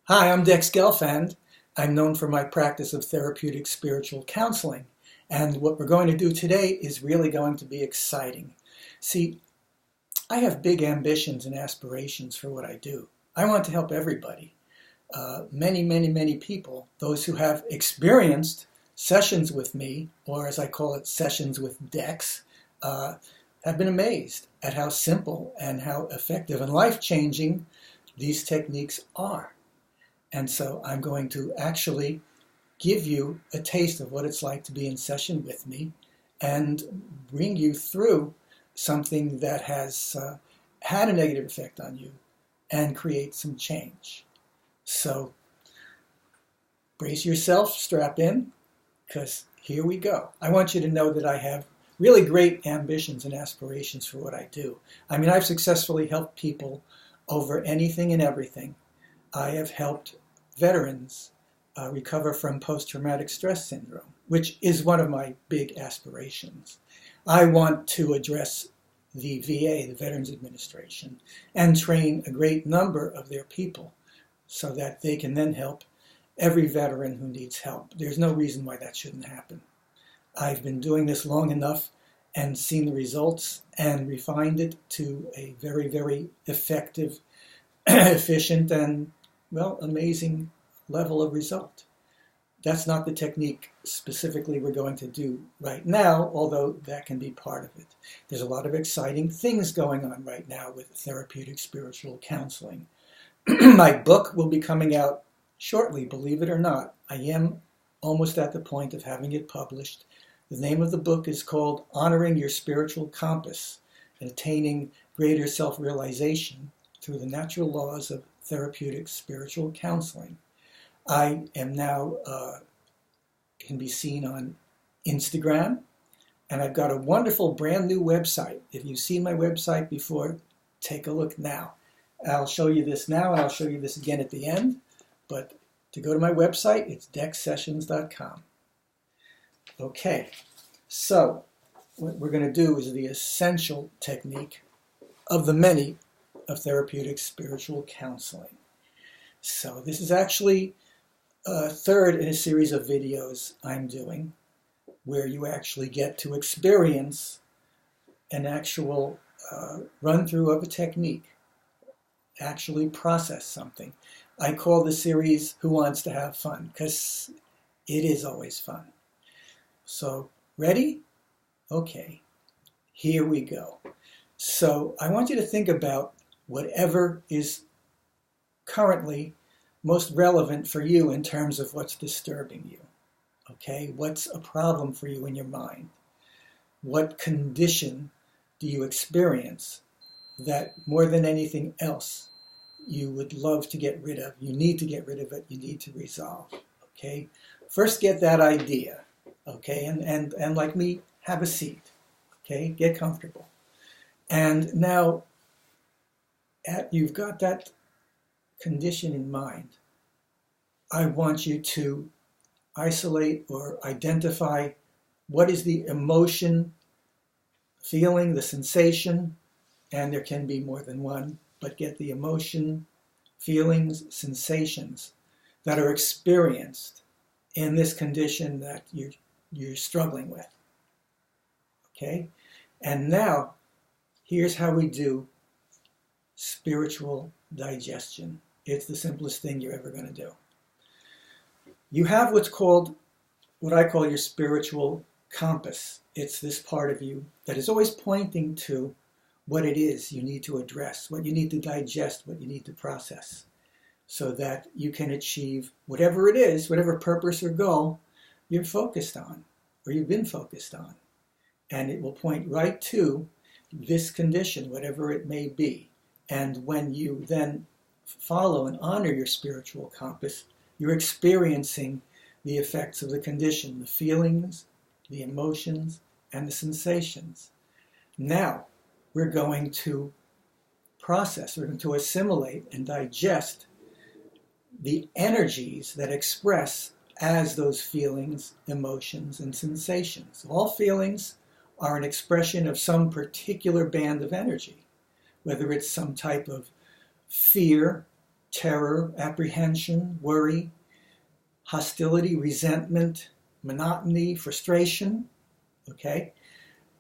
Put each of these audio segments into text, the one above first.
Hi, I'm Dex Gelfand. I'm known for my practice of therapeutic spiritual counseling. And what we're going to do today is really going to be exciting. See, I have big ambitions and aspirations for what I do. I want to help everybody. Many people, those who have experienced sessions with me, or as I call it, sessions with Dex, have been amazed at how simple and how effective and life-changing these techniques are. And so I'm going to actually give you a taste of what it's like to be in session with me and bring you through something that has had a negative effect on you and create some change. So brace yourself, strap in, because here we go. I want you to know that I have really great ambitions and aspirations for what I do. I mean, I've successfully helped people over anything and everything. I have helped veterans recover from post-traumatic stress syndrome, which is one of my big aspirations. I want to address the VA, the Veterans Administration, and train a great number of their people so that they can then help every veteran who needs help. There's no reason why that shouldn't happen. I've been doing this long enough and seen the results and refined it to a very effective, efficient, and amazing level of result. That's not the technique specifically we're going to do right now, although that can be part of it. There's a lot of exciting things going on right now with therapeutic spiritual counseling. My book will be coming out shortly, believe it or not. I am almost at the point of having it published. The name of the book is called Honoring Your Spiritual Compass and Attaining Greater Self-Realization Through the Natural Laws of Therapeutic Spiritual Counseling. I am now, can be seen on Instagram, and I've got a wonderful brand new website. If you've seen my website before, take a look now. I'll show you this now, and I'll show you this again at the end, but to go to my website, it's dexsessions.com. Okay, so what we're going to do is the essential technique of the many of therapeutic spiritual counseling. So this is actually a third in a series of videos I'm doing where you actually get to experience an actual run-through of a technique, actually process something. I call the series Who Wants to Have Fun, because it is always fun. So, ready? Okay, here we go. So I want you to think about whatever is currently most relevant for you in terms of what's disturbing you. Okay, what's a problem for you in your mind? What condition do you experience that more than anything else you would love to get rid of? You need to get rid of it, you need to resolve. Okay, first get that idea. Okay, and like me, have a seat. Okay, get comfortable. And now you've got that condition in mind. I want you to isolate or identify what is the emotion, feeling, the sensation, and there can be more than one, but get the emotion, feelings, sensations that are experienced in this condition that you're struggling with. Okay? And now, here's how we do spiritual digestion. It's the simplest thing you're ever going to do. You have what I call your spiritual compass. It's this part of you that is always pointing to what it is you need to address, what you need to digest, what you need to process, so that you can achieve whatever it is, whatever purpose or goal you're focused on, or you've been focused on. And it will point right to this condition, whatever it may be. And when you then follow and honor your spiritual compass, you're experiencing the effects of the condition, the feelings, the emotions, and the sensations. Now, we're going to process, we're going to assimilate and digest the energies that express as those feelings, emotions, and sensations. All feelings are an expression of some particular band of energy, whether it's some type of fear, terror, apprehension, worry, hostility, resentment, monotony, frustration, okay?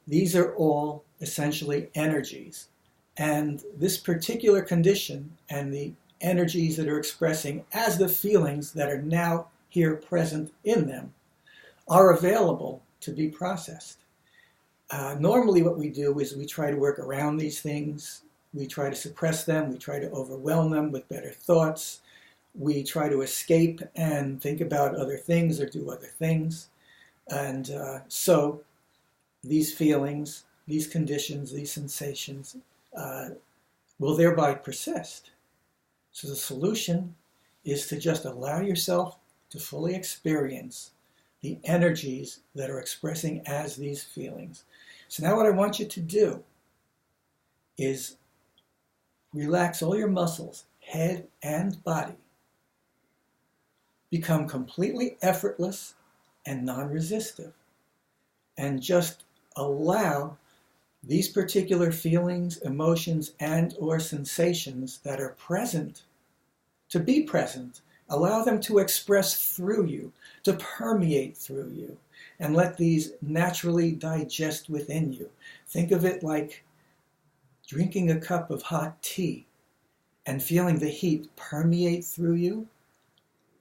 These are all essentially energies. And this particular condition and the energies that are expressing as the feelings that are now here present in them are available to be processed. Normally what we do is we try to work around these things. We try to suppress them. We try to overwhelm them with better thoughts. We try to escape and think about other things or do other things. And so these feelings, these conditions, these sensations will thereby persist. So the solution is to just allow yourself to fully experience the energies that are expressing as these feelings. So now what I want you to do is relax all your muscles, head and body. Become completely effortless and non-resistive. And just allow these particular feelings, emotions, and or sensations that are present to be present. Allow them to express through you, to permeate through you, and let these naturally digest within you. Think of it like drinking a cup of hot tea and feeling the heat permeate through you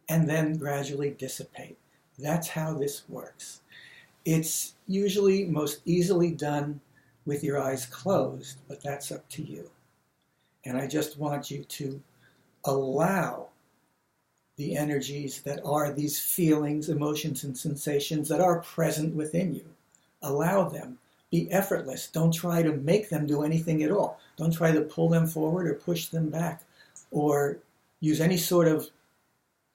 and then gradually dissipate. That's how this works. It's usually most easily done with your eyes closed, but that's up to you. And I just want you to allow the energies that are these feelings, emotions, and sensations that are present within you. Allow them. Be effortless. Don't try to make them do anything at all. Don't try to pull them forward or push them back or use any sort of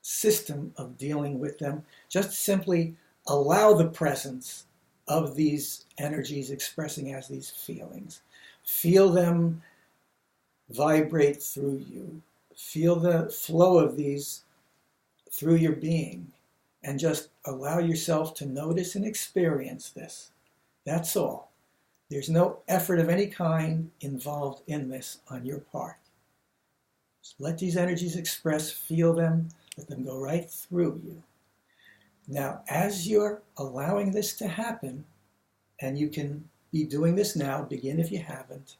system of dealing with them. Just simply allow the presence of these energies expressing as these feelings. Feel them vibrate through you. Feel the flow of these through your being, and just allow yourself to notice and experience this. That's all. There's no effort of any kind involved in this on your part. Just let these energies express, feel them, let them go right through you. Now, as you're allowing this to happen, and you can be doing this now, begin if you haven't,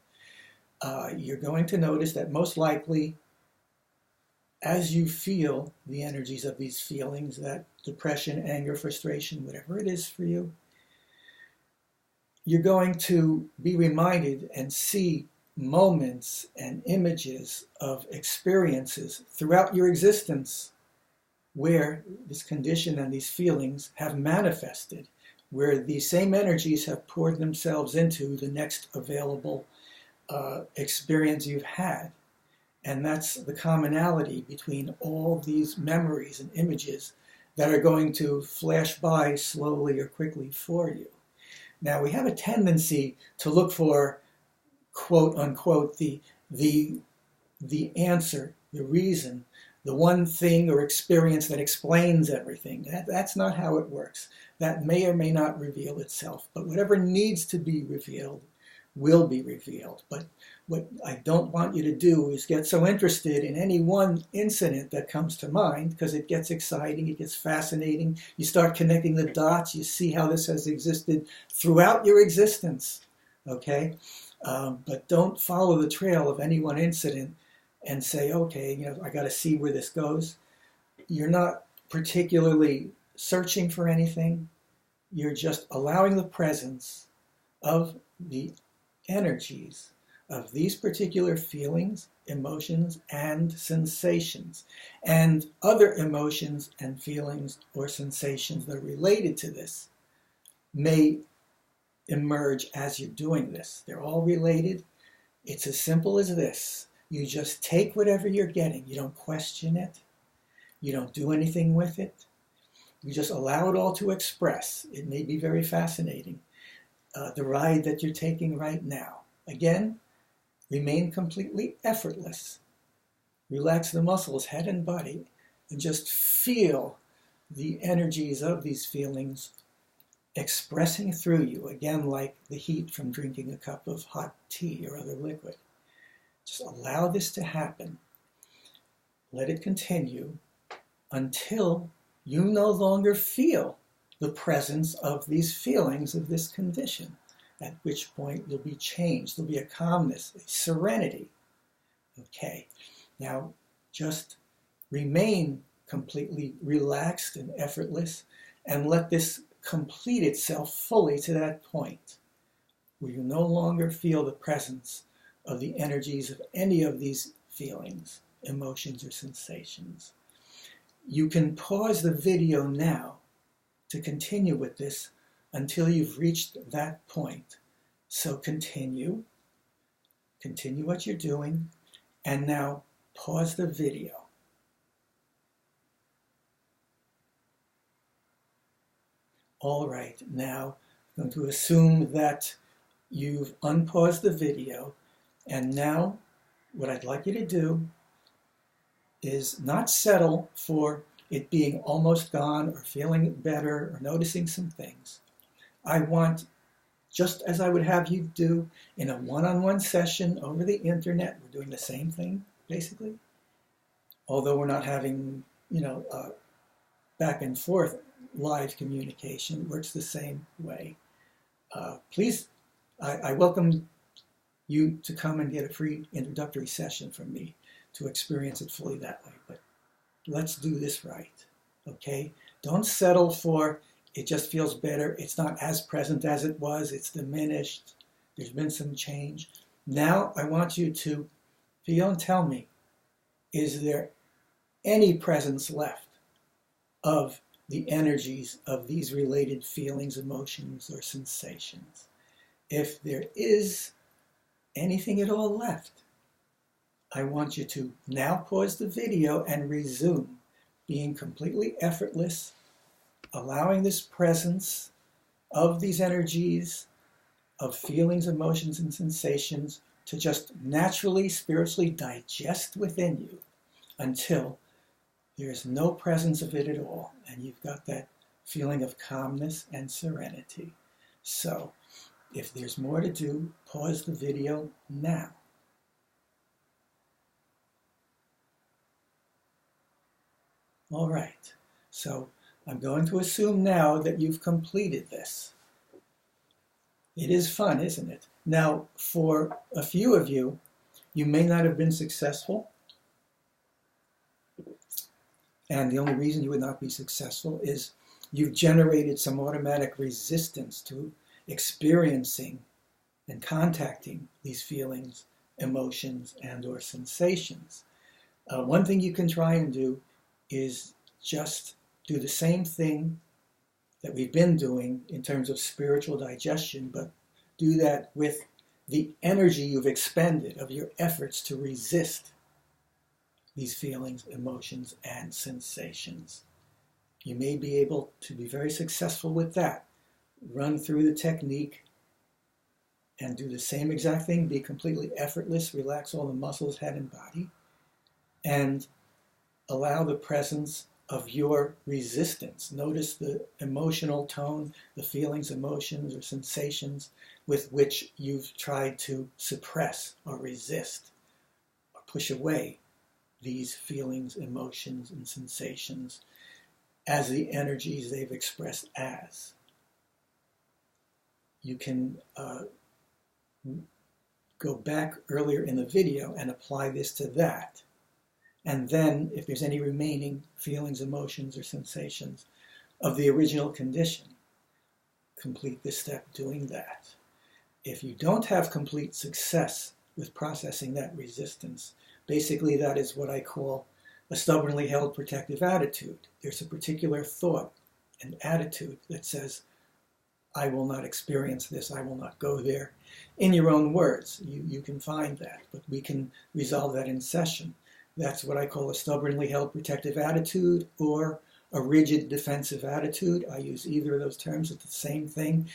you're going to notice that most likely, as you feel the energies of these feelings, that depression, anger, frustration, whatever it is for you, you're going to be reminded and see moments and images of experiences throughout your existence where this condition and these feelings have manifested, where these same energies have poured themselves into the next available experience you've had. And that's the commonality between all these memories and images that are going to flash by slowly or quickly for you. Now, we have a tendency to look for, quote unquote, the answer, the reason, the one thing or experience that explains everything. That's not how it works. That may or may not reveal itself, but whatever needs to be revealed will be revealed. But what I don't want you to do is get so interested in any one incident that comes to mind, because it gets exciting, it gets fascinating. You start connecting the dots, you see how this has existed throughout your existence, okay? But don't follow the trail of any one incident and say, okay, I got to see where this goes. You're not particularly searching for anything. You're just allowing the presence of the energies of these particular feelings, emotions, and sensations, and other emotions and feelings or sensations that are related to this may emerge as you're doing this. They're all related. It's as simple as this. You just take whatever you're getting. You don't question it. You don't do anything with it. You just allow it all to express. It may be very fascinating. The ride that you're taking right now. Again, remain completely effortless. Relax the muscles, head and body, and just feel the energies of these feelings expressing through you, again, like the heat from drinking a cup of hot tea or other liquid. Just allow this to happen. let it continue until you no longer feel the presence of these feelings of this condition, at which point there'll be change, there'll be a calmness, a serenity. Okay, now just remain completely relaxed and effortless and let this complete itself fully to that point where you no longer feel the presence of the energies of any of these feelings, emotions, or sensations. You can pause the video now to continue with this until you've reached that point. So continue what you're doing, and now pause the video. All right, now I'm going to assume that you've unpaused the video, and now what I'd like you to do is not settle for it being almost gone or feeling better or noticing some things. I want, just as I would have you do in a one-on-one session over the internet, we're doing the same thing, basically, although we're not having, back and forth live communication. It works the same way. Please, I welcome you to come and get a free introductory session from me to experience it fully that way. But let's do this right, okay? Don't settle for it just feels better. It's not as present as it was. It's diminished. There's been some change. Now I want you to feel and tell me, is there any presence left of the energies of these related feelings, emotions, or sensations? If there is anything at all left, I want you to now pause the video and resume being completely effortless, allowing this presence of these energies, of feelings, emotions, and sensations to just naturally, spiritually digest within you until there's no presence of it at all, and you've got that feeling of calmness and serenity. So, if there's more to do, pause the video now. All right, so I'm going to assume now that you've completed this. It is fun, isn't it? Now, for a few of you, you may not have been successful. And the only reason you would not be successful is you've generated some automatic resistance to experiencing and contacting these feelings, emotions, and or sensations. One thing you can try and do is just do the same thing that we've been doing in terms of spiritual digestion, but do that with the energy you've expended of your efforts to resist these feelings, emotions, and sensations. You may be able to be very successful with that. Run through the technique and do the same exact thing. Be completely effortless. Relax all the muscles, head and body. And allow the presence of your resistance. Notice the emotional tone, the feelings, emotions, or sensations with which you've tried to suppress or resist or push away these feelings, emotions, and sensations as the energies they've expressed as. You can go back earlier in the video and apply this to that. And then, if there's any remaining feelings, emotions, or sensations of the original condition, complete this step doing that. If you don't have complete success with processing that resistance, basically that is what I call a stubbornly held protective attitude. There's a particular thought and attitude that says, I will not experience this, I will not go there. In your own words, you can find that, but we can resolve that in session. That's what I call a stubbornly held protective attitude or a rigid defensive attitude. I use either of those terms. It's the same thing.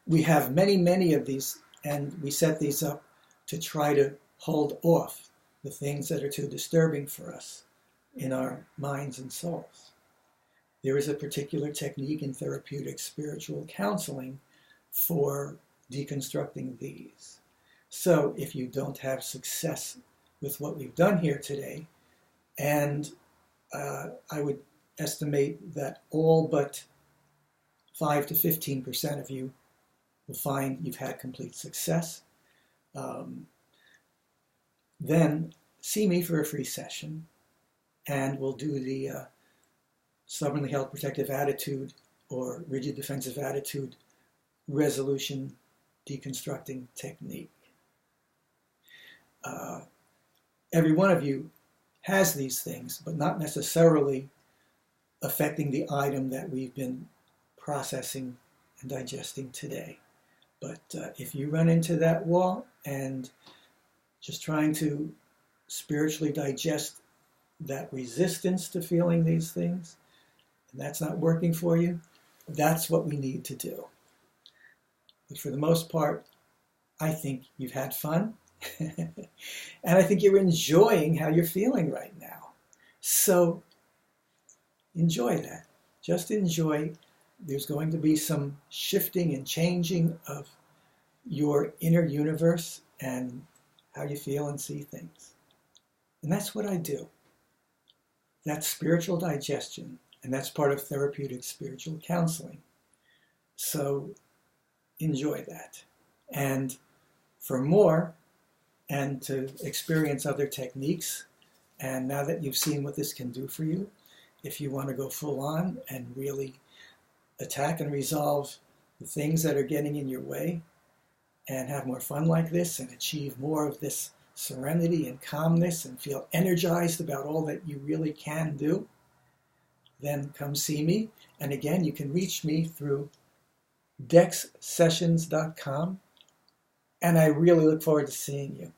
We have many, many of these, and we set these up to try to hold off the things that are too disturbing for us in our minds and souls. There is a particular technique in therapeutic spiritual counseling for deconstructing these. So if you don't have success with what we've done here today, And I would estimate that all but 5 to 15% of you will find you've had complete success. Then see me for a free session, and we'll do the stubbornly held protective attitude or rigid defensive attitude resolution deconstructing technique. Every one of you has these things, but not necessarily affecting the item that we've been processing and digesting today. But if you run into that wall and just trying to spiritually digest that resistance to feeling these things, and that's not working for you, that's what we need to do. But for the most part, I think you've had fun. And I think you're enjoying how you're feeling right now. So enjoy that. Just enjoy. There's going to be some shifting and changing of your inner universe and how you feel and see things. And that's what I do. That's spiritual digestion, and that's part of therapeutic spiritual counseling. So enjoy that. And for more, and to experience other techniques, and now that you've seen what this can do for you, if you want to go full on and really attack and resolve the things that are getting in your way and have more fun like this and achieve more of this serenity and calmness and feel energized about all that you really can do, then come see me. And again, you can reach me through dexsessions.com, and I really look forward to seeing you.